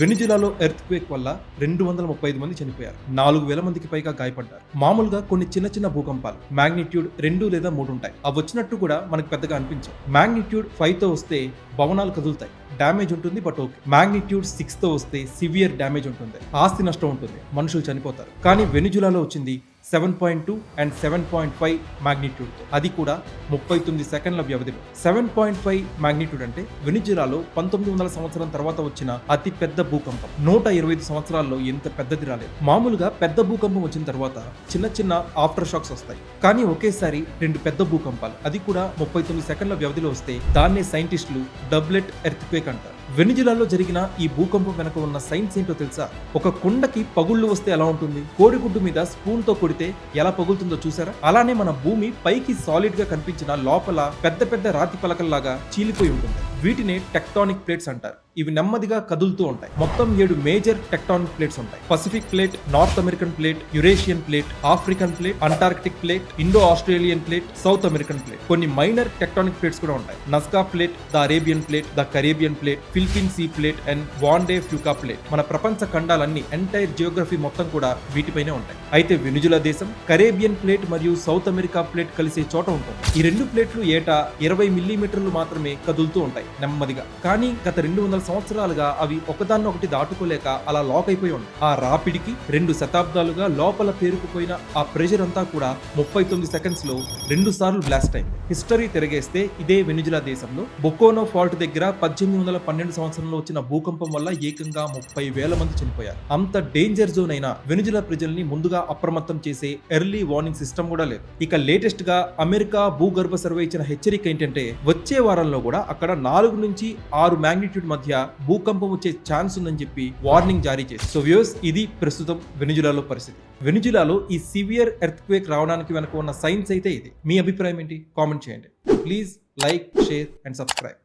వెనిజులాలో earth quake వల్ల 235 మంది చనిపోయారు. 4000 మందికి పైగా గాయపడ్డారు. మామూలుగా కొన్ని చిన్న చిన్న భూకంపాలు మాగ్నిట్యూడ్ 2 లేదా 3 ఉంటాయి. అవి వచ్చినట్టు కూడా మనకు పెద్దగా అనిపించవు. మాగ్నిట్యూడ్ 5 తో వస్తే భవనాలు కదులుతాయి, డ్యామేజ్ ఉంటుంది, బట్ ఓకే. మాగ్నిట్యూడ్ 6 తో వస్తే సివియర్ డ్యామేజ్ ఉంటుంది, ఆస్తి నష్టం ఉంటుంది, మనుషులు చనిపోతారు. కానీ వెనిజులాలో వచ్చింది 7.2 అండ్ 7.5 మాగ్నిట్యూడ్, అది కూడా 39 సెకండ్ల వ్యవధిలో. 7.5 మాగ్నిట్యూడ్ అంటే వెనిజులాలో 1900 సంవత్సరం తర్వాత వచ్చిన అతి పెద్ద భూకంపం. 125 సంవత్సరాల్లో ఎంత పెద్దది రాలేదు. మామూలుగా పెద్ద భూకంపం వచ్చిన తర్వాత చిన్న చిన్న ఆఫ్టర్ షాక్స్ వస్తాయి, కానీ ఒకేసారి 2 పెద్ద భూకంపాలు, అది కూడా 39 సెకండ్ల వ్యవధిలో వస్తే దాన్నే సైంటిస్టులు డబ్లెట్ ఎర్త్ క్వేక్ అంటారు. వెనిజులాలో జరిగిన ఈ భూకంపం వెనక ఉన్న సైన్స్ ఏంటో తెలుసా? ఒక కుండకి పగుళ్ళు వస్తే ఎలా ఉంటుంది, కోడిగుడ్డు మీద స్పూన్ తో కొడితే ఎలా పగులుతుందో చూసారా? అలానే మన భూమి పైకి సాలిడ్ గా కనిపించిన లోపల పెద్ద పెద్ద రాతి పలకల్లాగా చీలిపోయి ఉంటుంది. వీటినే టెక్టానిక్ ప్లేట్స్ అంటారు. ఇవి నెమ్మదిగా కదులుతూ ఉంటాయి. మొత్తం 7 మేజర్ టెక్టానిక్ ప్లేట్స్ ఉంటాయి. Pacific plate, North American plate, Eurasian plate, African plate, Antarctic plate, Indo Australian plate, South American plate. కొన్ని మైనర్ టెక్టానిక్ ప్లేట్స్ కూడా ఉంటాయి. Nazca plate, the Arabian plate, the Caribbean plate, Philippine sea plate and Juan de Fuca plate. మన ప్రపంచ ఖండాలన్నీ, entire Geography మొత్తం కూడా వీటిపైనే ఉంటాయి. అయితే Venezuela దేశం కరేబియన్ ప్లేట్ మరియు సౌత్ అమెరికా ప్లేట్ కలిసే చోట ఉంటుంది. ఈ 2 ప్లేట్లు ఏటా 20 మిల్లీమీటర్లు మాత్రమే కదులుతూ ఉంటాయి నెమ్మదిగా. కానీ గత 200 సంవత్సరాలుగా అవి ఒకదాన్నొకటి దాటుకోలేక అలా లాక్ అయిపోయి ఉన్నాయి. ఆ రాపిడికి 2 శతాబ్దాలుగా లోపల పేరుకుపోయిన ఆ ప్రెషర్ అంతా కూడా 39 సెకండ్స్ లో 2 సార్లు బ్లాస్ట్ అయింది. హిస్టరీ తిరగేస్తే ఇదే వెనిజులా దేశంలో బొకోనో ఫాల్ట్ దగ్గర 1812 సంవత్సరంలో వచ్చిన భూకంపం వల్ల ఏకంగా 30,000 మంది చనిపోయారు. అంత డేంజర్ జోన్ అయిన వెనిజులా ప్రజల్ని ముందుగా అప్రమత్తం చేసే ఎర్లీ వార్నింగ్ సిస్టమ్ కూడా లేదు. ఇక లేటెస్ట్ గా అమెరికా భూగర్భ సర్వే ఇచ్చిన హెచ్చరిక ఏంటంటే వచ్చే వారంలో కూడా అక్కడ 4 నుంచి 6 మాగ్నిట్యూడ్ మధ్య భూకంపం వచ్చే ఛాన్స్ ఉందని చెప్పి వార్నింగ్ జారీ చేసింది. సో వ్యూవర్స్, ఇది ప్రస్తుతం వెనిజులాలో పరిస్థితి. వెనిజులాలో ఈ సివియర్ ఎర్త్ క్వేక్ రావడానికి వెనక ఉన్న సైన్స్ అయితే ఇది. మీ అభిప్రాయం ఏంటి? కామెంట్ చేయండి. Please like, share and subscribe.